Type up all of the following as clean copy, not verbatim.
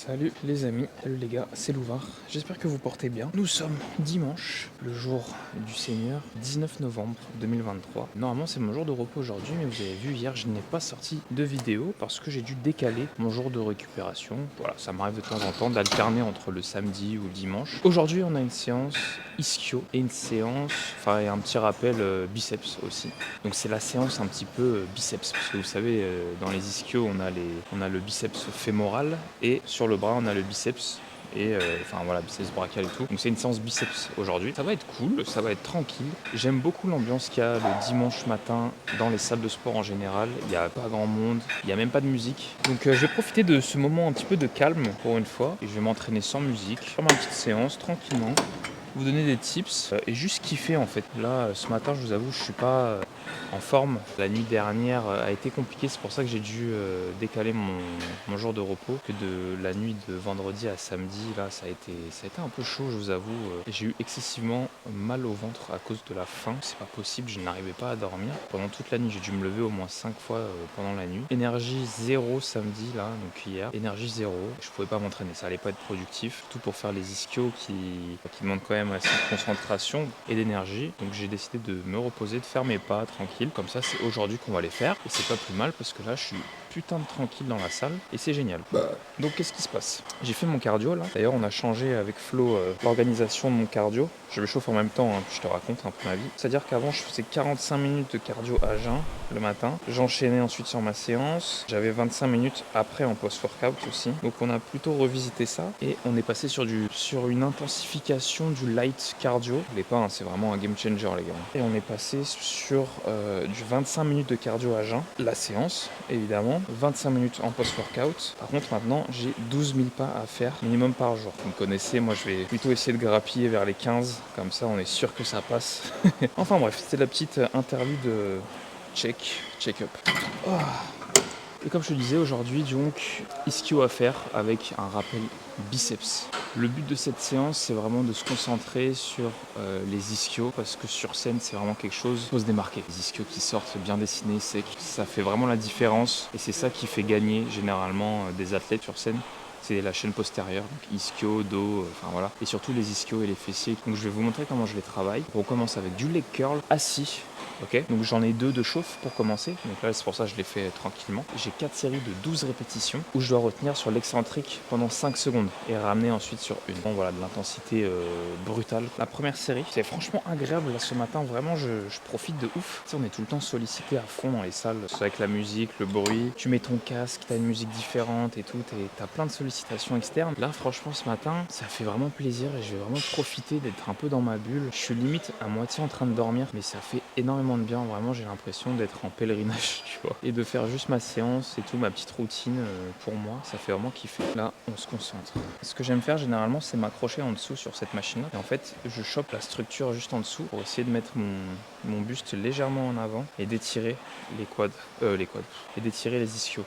Salut les amis, salut les gars, c'est Louvard. J'espère que vous portez bien. Nous sommes dimanche, le jour du Seigneur, 19 novembre 2023. Normalement c'est mon jour de repos aujourd'hui, mais vous avez vu hier je n'ai pas sorti de vidéo parce que j'ai dû décaler mon jour de récupération. Voilà, ça m'arrive de temps en temps d'alterner entre le samedi ou le dimanche. Aujourd'hui on a une séance ischio et une séance, et un petit rappel biceps aussi. Donc c'est la séance un petit peu biceps, parce que vous savez dans les ischios on a le biceps fémoral et sur le bras on a le biceps et biceps brachial et tout. Donc c'est une séance biceps aujourd'hui. Ça va être cool, ça va être tranquille. J'aime beaucoup l'ambiance qu'il y a le dimanche matin dans les salles de sport en général. Il n'y a pas grand monde, il n'y a même pas de musique. Donc je vais profiter de ce moment un petit peu de calme pour une fois et je vais m'entraîner sans musique, faire ma petite séance tranquillement, vous donner des tips et juste kiffer en fait. Là ce matin je vous avoue je suis pas en forme. La nuit dernière a été compliquée, c'est pour ça que j'ai dû décaler mon jour de repos. Que de la nuit de vendredi à samedi, là ça a été un peu chaud je vous avoue. J'ai eu excessivement mal au ventre à cause de la faim, c'est pas possible, je n'arrivais pas à dormir. Pendant toute la nuit j'ai dû me lever au moins 5 fois pendant la nuit. Énergie zéro samedi là, donc hier, énergie zéro, je pouvais pas m'entraîner, ça allait pas être productif. Tout pour faire les ischios qui demandent quand même assez de concentration et d'énergie. Donc j'ai décidé de me reposer, de faire mes pas tranquille. Comme ça c'est aujourd'hui qu'on va les faire et c'est pas plus mal parce que là je suis putain de tranquille dans la salle et c'est génial. Donc qu'est-ce qui se passe? J'ai fait mon cardio là. D'ailleurs on a changé avec Flo l'organisation de mon cardio. Je me chauffe en même temps, puis je te raconte un peu ma vie. C'est-à-dire qu'avant je faisais 45 minutes de cardio à jeun le matin. J'enchaînais ensuite sur ma séance. J'avais 25 minutes après en post-workout aussi. Donc on a plutôt revisité ça et on est passé sur une intensification du light cardio. Les pas, c'est vraiment un game changer les gars. Et on est passé sur du 25 minutes de cardio à jeun, la séance évidemment, 25 minutes en post-workout. Par contre maintenant j'ai 12 000 pas à faire minimum par jour. Vous me connaissez, moi je vais plutôt essayer de grappiller vers les 15, comme ça on est sûr que ça passe. Enfin bref, c'était la petite interlude check-up. Oh. Et comme je te disais aujourd'hui donc, ischio à faire avec un rappel biceps. Le but de cette séance c'est vraiment de se concentrer sur les ischios parce que sur scène c'est vraiment quelque chose qu'il faut se démarquer. Les ischios qui sortent bien dessinés, secs, ça fait vraiment la différence et c'est ça qui fait gagner généralement des athlètes sur scène. C'est la chaîne postérieure, donc ischio, dos, voilà. Et surtout les ischios et les fessiers. Donc je vais vous montrer comment je les travaille. On commence avec du leg curl assis. Ok, donc j'en ai 2 de chauffe pour commencer. Donc là c'est pour ça que je les fais tranquillement. J'ai 4 séries de 12 répétitions où je dois retenir sur l'excentrique pendant 5 secondes et ramener ensuite sur une. Bon voilà, de l'intensité brutale. La première série, c'est franchement agréable là ce matin. Vraiment je profite de ouf. Tu sais, on est tout le temps sollicité à fond dans les salles. C'est avec la musique, le bruit. Tu mets ton casque, t'as une musique différente et tout. T'as plein de sollicitations externes. Là franchement ce matin, ça fait vraiment plaisir et je vais vraiment profiter d'être un peu dans ma bulle. Je suis limite à moitié en train de dormir, mais ça fait énormément de bien, vraiment j'ai l'impression d'être en pèlerinage, tu vois, et de faire juste ma séance et tout, ma petite routine pour moi, ça fait vraiment kiffer. Là on se concentre. Ce que j'aime faire généralement c'est m'accrocher en dessous sur cette machine là et en fait je chope la structure juste en dessous pour essayer de mettre mon buste légèrement en avant et d'étirer les quads et d'étirer les ischios.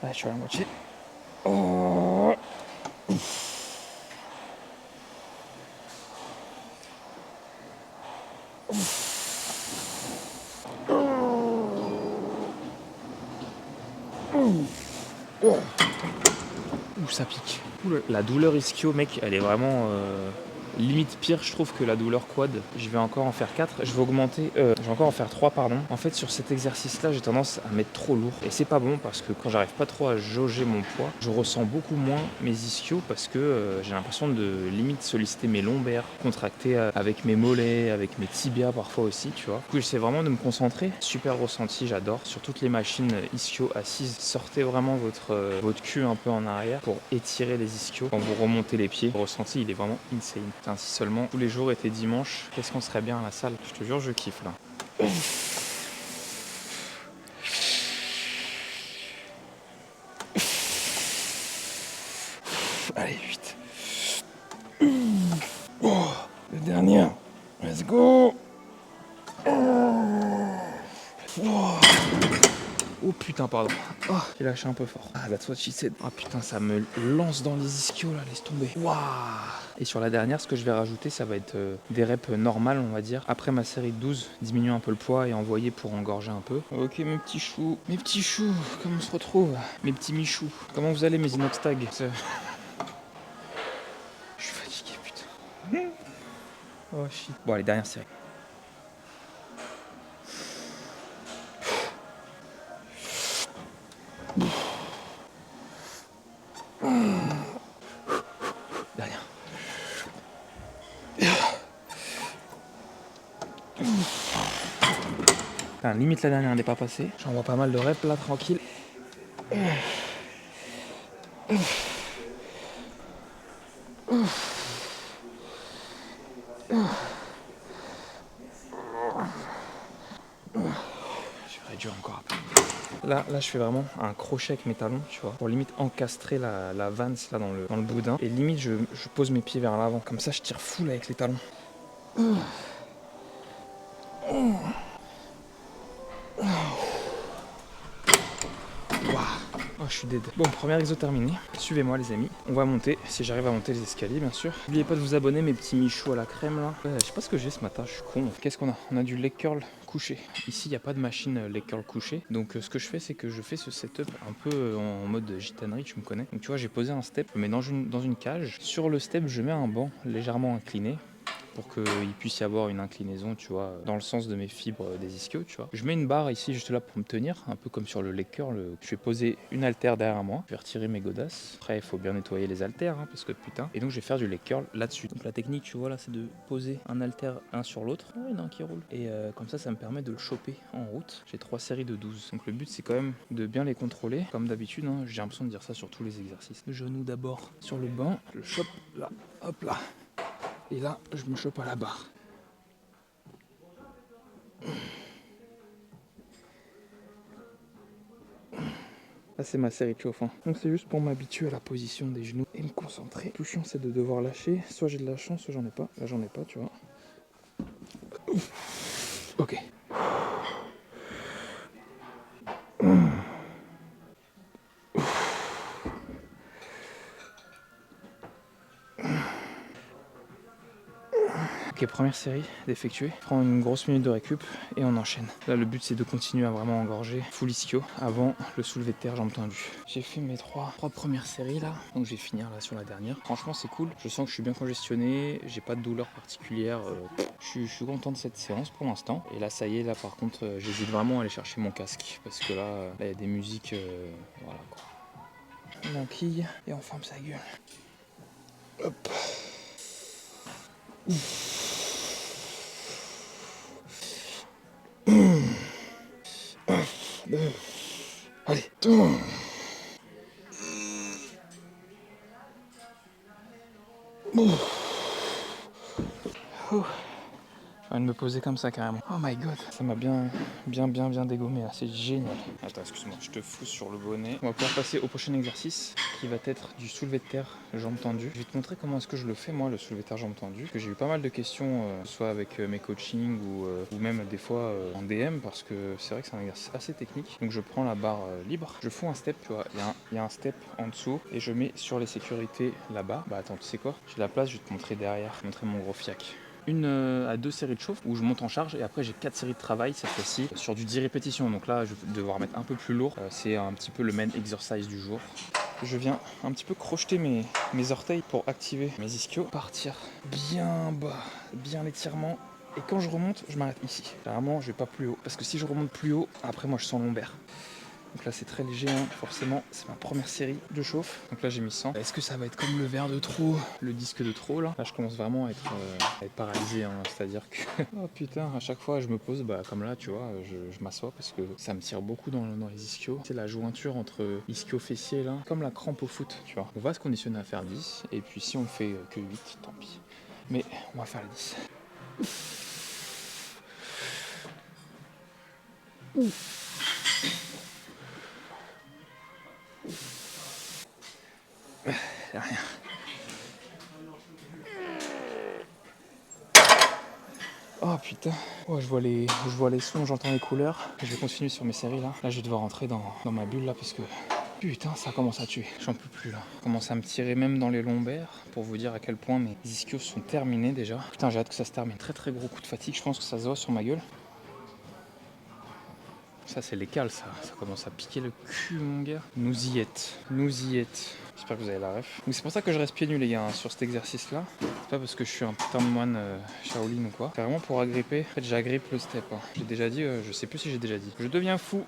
Allez, je suis à la moitié. Oh. Ouh, ça pique. Ouh, la douleur ischio, mec, elle est vraiment limite pire, je trouve, que la douleur quad. Je vais encore en faire 4. Je vais augmenter. Je vais encore en faire 3, pardon. En fait, sur cet exercice-là, j'ai tendance à mettre trop lourd. Et c'est pas bon parce que quand j'arrive pas trop à jauger mon poids, je ressens beaucoup moins mes ischios parce que j'ai l'impression de limite solliciter mes lombaires, contracter avec mes mollets, avec mes tibias parfois aussi, tu vois. Du coup, j'essaie vraiment de me concentrer. Super ressenti, j'adore. Sur toutes les machines ischio assises, sortez vraiment votre cul un peu en arrière pour étirer les ischios. Quand vous remontez les pieds, le ressenti, il est vraiment insane. Putain, si seulement tous les jours étaient dimanche, qu'est-ce qu'on serait bien à la salle. Je te jure, je kiffe là. Allez, 8. Oh, le dernier. Let's go. Oh, oh putain, pardon. Oh, j'ai lâché un peu fort. Ah, that's what she said. Ah putain, ça me lance dans les ischios là, laisse tomber. Waouh. Et sur la dernière, ce que je vais rajouter, ça va être des reps normales, on va dire. Après ma série de 12, diminuer un peu le poids et envoyer pour engorger un peu. Ok, mes petits choux. Mes petits choux, comment on se retrouve? Mes petits michoux. Comment vous allez, mes inox-tags? Je suis fatigué, putain. Oh shit. Bon, allez, dernière série. Dernière. Enfin, limite la dernière n'est pas passée. J'en vois pas mal de reps là, tranquille. J'aurais dû encore un peu. Là, je fais vraiment un crochet avec mes talons, tu vois, pour limite encastrer la Vans là dans le boudin. Et limite, je pose mes pieds vers l'avant. Comme ça, je tire full avec les talons. Oh, je suis dead. Bon, premier exo terminé. Suivez-moi, les amis. On va monter, si j'arrive à monter les escaliers, bien sûr. N'oubliez pas de vous abonner, mes petits michoux à la crème, là. Je sais pas ce que j'ai ce matin, je suis con. Qu'est-ce qu'on a? On a du leg curl couché. Ici, il n'y a pas de machine leg curl couché. Donc, ce que je fais, c'est que je fais ce setup un peu en mode gitanerie, tu me connais. Donc, tu vois, j'ai posé un step, mais dans une cage. Sur le step, je mets un banc légèrement incliné, pour qu'il puisse y avoir une inclinaison, tu vois, dans le sens de mes fibres des ischios, tu vois. Je mets une barre ici juste là pour me tenir, un peu comme sur le leg curl. Je vais poser une haltère derrière moi, je vais retirer mes godasses. Après, il faut bien nettoyer les haltères, hein, parce que putain. Et donc, je vais faire du leg curl là-dessus. Donc, la technique, tu vois, là, c'est de poser un haltère un sur l'autre. Oh, il y en a un qui roule. Et comme ça me permet de le choper en route. J'ai 3 séries de 12. Donc, le but, c'est quand même de bien les contrôler, comme d'habitude, hein. J'ai l'impression de dire ça sur tous les exercices. Le genou d'abord sur le banc, je le chope là, hop là. Et là, je me chope à la barre. Là, c'est ma série de chauffe. Donc, c'est juste pour m'habituer à la position des genoux et me concentrer. Le plus chiant, c'est de devoir lâcher. Soit j'ai de la chance, soit j'en ai pas. Là, j'en ai pas, tu vois. Ok. Ok, première série d'effectuer. Prends une grosse minute de récup et on enchaîne. Là, le but, c'est de continuer à vraiment engorger full ischio avant le soulevé de terre jambes tendues. J'ai fait mes trois premières séries là, donc je vais finir là sur la dernière. Franchement, c'est cool. Je sens que je suis bien congestionné, j'ai pas de douleur particulière. Je suis content de cette séance pour l'instant. Et là, ça y est, là par contre, j'hésite vraiment à aller chercher mon casque parce que là, il y a des musiques, voilà quoi. On enquille et on ferme sa gueule. Hop. Allez. Je viens de me poser comme ça carrément. Oh my god. Ça m'a bien dégommé là, c'est génial. Attends, excuse-moi, je te fous sur le bonnet. On va pouvoir passer au prochain exercice qui va être du soulevé de terre jambes tendues. Je vais te montrer comment est-ce que je le fais moi, le soulevé de terre jambes tendues. Parce que j'ai eu pas mal de questions, soit avec mes coachings ou même des fois en DM, parce que c'est vrai que c'est un exercice assez technique. Donc je prends la barre libre, je fous un step, tu vois, il y a un step en dessous et je mets sur les sécurités là-bas. Bah attends, tu sais quoi? J'ai la place, je vais te montrer derrière, montrer mon gros fiac. Une à 2 séries de chauffe où je monte en charge et après j'ai 4 séries de travail cette fois-ci sur du 10 répétitions. Donc là je vais devoir mettre un peu plus lourd. C'est un petit peu le main exercise du jour. Je viens un petit peu crocheter mes orteils pour activer mes ischios. Partir bien bas, bien l'étirement. Et quand je remonte, je m'arrête ici. Généralement je vais pas plus haut. Parce que si je remonte plus haut, après moi je sens lombaire. Donc là c'est très léger, hein. Forcément c'est ma première série de chauffe. Donc là j'ai mis 100. Est-ce que ça va être comme le verre de trop, le disque de trop là? Là je commence vraiment à être paralysé, hein. C'est-à-dire que oh putain, à chaque fois je me pose comme là tu vois, je m'assois parce que ça me tire beaucoup dans les ischios. C'est la jointure entre ischio fessier là, comme la crampe au foot, tu vois. On va se conditionner à faire 10 et puis si on fait que 8, tant pis. Mais on va faire le 10. Rien. Oh putain, Ouais, je vois les sons, j'entends les couleurs. Je vais continuer sur mes séries là. Là, je vais devoir rentrer dans ma bulle là parce que putain, ça commence à tuer. J'en peux plus là. Ça commence à me tirer même dans les lombaires pour vous dire à quel point mes ischios sont terminés déjà. Putain, j'ai hâte que ça se termine. Très très gros coup de fatigue. Je pense que ça se voit sur ma gueule. Ça, c'est les cales, ça. Ça commence à piquer le cul, mon gars. Nous y êtes. J'espère que vous avez la ref. Donc c'est pour ça que je reste pieds nus, les gars, hein, sur cet exercice-là. C'est pas parce que je suis un putain de moine Shaolin ou quoi. C'est vraiment pour agripper. En fait, j'agrippe le step. Hein. J'ai déjà dit, je sais plus si j'ai déjà dit. Je deviens fou.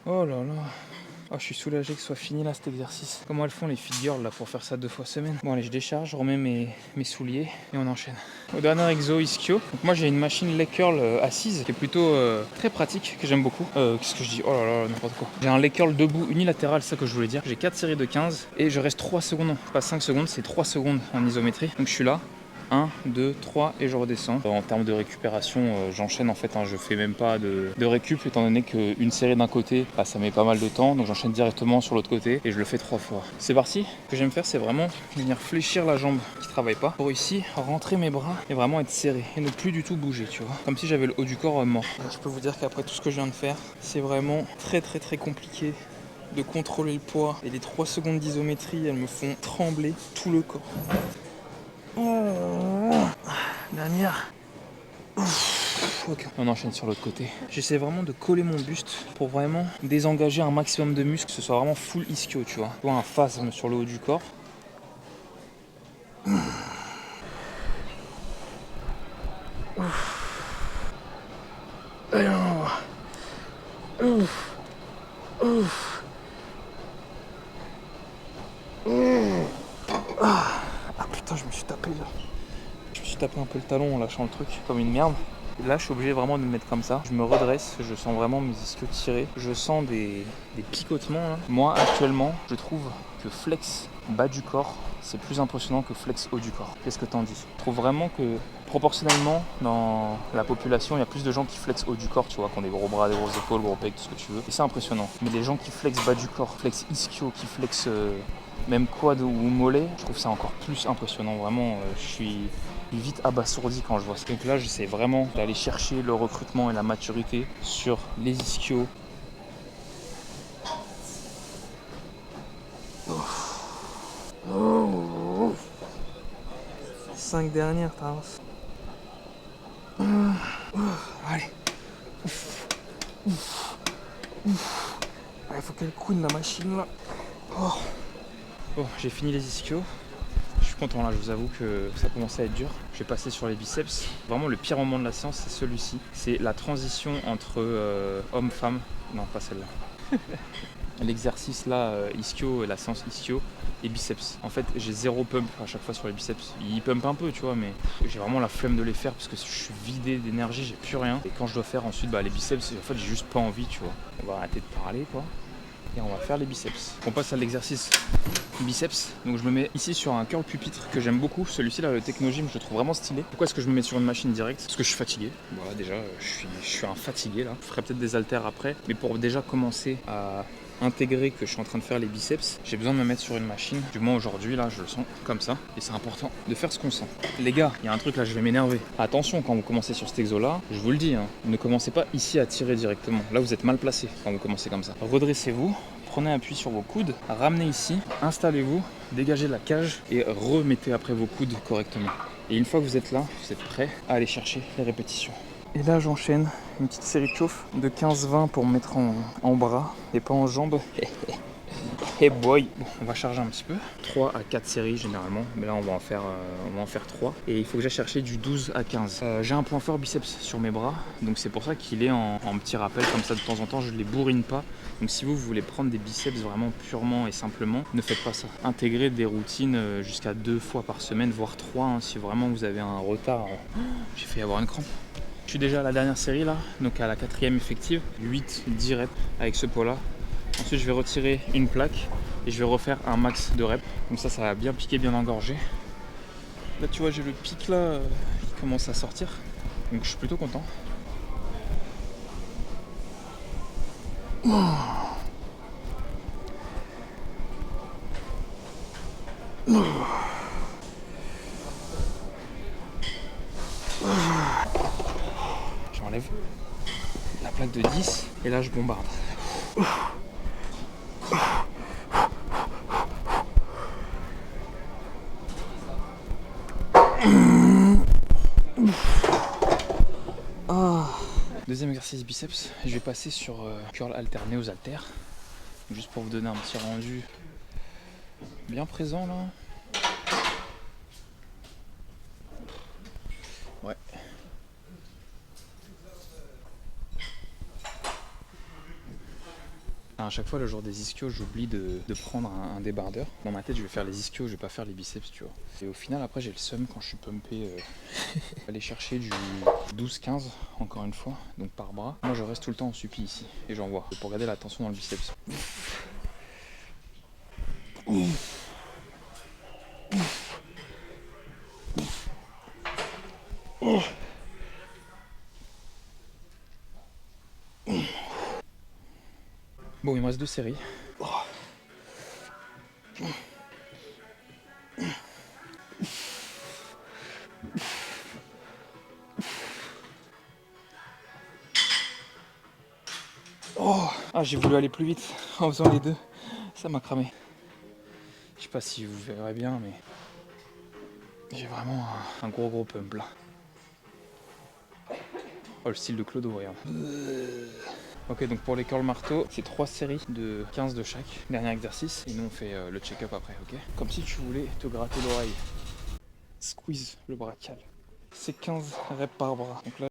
Oh là là. Oh, je suis soulagé que ce soit fini là cet exercice. Comment elles font les filles girls là pour faire ça 2 fois semaine? Bon allez, je décharge, je remets mes souliers et on enchaîne. Au dernier exo ischio. Donc moi j'ai une machine leg curl assise qui est plutôt très pratique, que j'aime beaucoup. Qu'est-ce que je dis? Oh là là, n'importe quoi. J'ai un leg curl debout unilatéral, c'est ça que je voulais dire. J'ai 4 séries de 15 et je reste 3 secondes, pas 5 secondes, c'est 3 secondes en isométrie. Donc je suis là. 1, 2, 3 et je redescends. En termes de récupération, j'enchaîne en fait, hein, je fais même pas de récup étant donné qu'une série d'un côté, bah, ça met pas mal de temps, donc j'enchaîne directement sur l'autre côté et je le fais 3 fois. C'est parti. Ce que j'aime faire, c'est vraiment venir fléchir la jambe qui travaille pas pour ici rentrer mes bras et vraiment être serré et ne plus du tout bouger, tu vois. Comme si j'avais le haut du corps mort. Donc, je peux vous dire qu'après tout ce que je viens de faire, c'est vraiment très très très compliqué de contrôler le poids et les 3 secondes d'isométrie, elles me font trembler tout le corps. Dernière. Okay. On enchaîne sur l'autre côté. J'essaie vraiment de coller mon buste pour vraiment désengager un maximum de muscles, que ce soit vraiment full ischio, tu vois. Un phasme sur le haut du corps. Ah putain, je me suis tapé là. Je me suis tapé un peu le talon en lâchant le truc comme une merde. Et là, je suis obligé vraiment de me mettre comme ça. Je me redresse, je sens vraiment mes ischios tirés. Je sens des picotements là. Moi, actuellement, je trouve que flex bas du corps, c'est plus impressionnant que flex haut du corps. Qu'est-ce que t'en dis? Je trouve vraiment que proportionnellement, dans la population, il y a plus de gens qui flexent haut du corps, tu vois, qui ont des gros bras, des grosses épaules, gros pecs, tout ce que tu veux. Et c'est impressionnant. Mais les gens qui flexent bas du corps, flex ischio, qui flexent même quad ou mollet, je trouve ça encore plus impressionnant. Vraiment, je suis vite abasourdi quand je vois ça. Donc là, j'essaie vraiment d'aller chercher le recrutement et la maturité sur les ischios. 5 dernières, t'as allez. Il faut qu'elle coule la machine là. Bon, j'ai fini les ischios. Je suis content là, je vous avoue que ça commençait à être dur. Je vais passer sur les biceps. Vraiment le pire moment de la séance, c'est celui-ci. C'est la transition entre homme-femme. Non, pas celle-là. L'exercice là, ischio, la séance ischio et biceps. En fait, j'ai 0 pump à chaque fois sur les biceps. Ils pumpent un peu, tu vois, mais j'ai vraiment la flemme de les faire parce que je suis vidé d'énergie, j'ai plus rien. Et quand je dois faire ensuite les biceps, en fait, j'ai juste pas envie, tu vois. On va arrêter de parler, quoi. Et on va faire les biceps. On passe à l'exercice biceps. Donc je me mets ici sur un curl pupitre que j'aime beaucoup. Celui-ci là, le Technogym, je le trouve vraiment stylé. Pourquoi est-ce que je me mets sur une machine directe? Parce que je suis fatigué. Voilà, déjà, je suis un fatigué là. Je ferai peut-être des haltères après. Mais pour déjà commencer à intégrer que je suis en train de faire les biceps, j'ai besoin de me mettre sur une machine. Du moins aujourd'hui là, je le sens comme ça. Et c'est important de faire ce qu'on sent. Les gars, il y a un truc là, je vais m'énerver. Attention quand vous commencez sur cet exo là, je vous le dis, hein, ne commencez pas ici à tirer directement. Là vous êtes mal placé quand vous commencez comme ça. Redressez-vous. Prenez appui sur vos coudes, ramenez ici, installez-vous, dégagez la cage et remettez après vos coudes correctement. Et une fois que vous êtes là, vous êtes prêt à aller chercher les répétitions. Et là j'enchaîne une petite série de chauffe de 15-20 pour me mettre en bras et pas en jambes. Hey boy. Bon, on va charger un petit peu. 3 à 4 séries généralement, mais là on va en faire 3. Et il faut que j'aille chercher du 12 à 15. J'ai un point fort biceps sur mes bras, donc c'est pour ça qu'il est en petit rappel comme ça de temps en temps, je ne les bourrine pas. Donc si vous voulez prendre des biceps vraiment purement et simplement, ne faites pas ça. Intégrez des routines jusqu'à 2 fois par semaine, voire 3 hein, si vraiment vous avez un retard. J'ai failli avoir une crampe. Je suis déjà à la dernière série là, donc à la 4e effective, 8-10 reps avec ce poids là. Ensuite je vais retirer une plaque et je vais refaire un max de reps. Comme ça va bien piquer, bien engorger. Là tu vois j'ai le pic là commence à sortir. Donc je suis plutôt content. J'enlève la plaque de 10 et là je bombarde. Deuxième exercice biceps, je vais passer sur curl alterné aux haltères. Juste pour vous donner un petit rendu bien présent là. Ouais. À chaque fois le jour des ischios j'oublie de prendre un débardeur. Dans ma tête je vais faire les ischios, je vais pas faire les biceps tu vois. Et au final après j'ai le seum quand je suis pumpé aller chercher du 12-15 encore une fois, donc par bras. Moi je reste tout le temps en suppi ici et j'envoie pour garder la tension dans le biceps. Bon, il me reste 2 séries. Ah, j'ai voulu aller plus vite en faisant les deux. Ça m'a cramé. Je sais pas si vous verrez bien, mais j'ai vraiment un gros pump là. Oh, le style de Clodo, regarde. Ok, donc pour les curls marteau, c'est 3 séries de 15 de chaque. Dernier exercice, et nous on fait le check-up après, ok? Comme si tu voulais te gratter l'oreille. Squeeze le brachial. C'est 15 reps par bras. Donc là,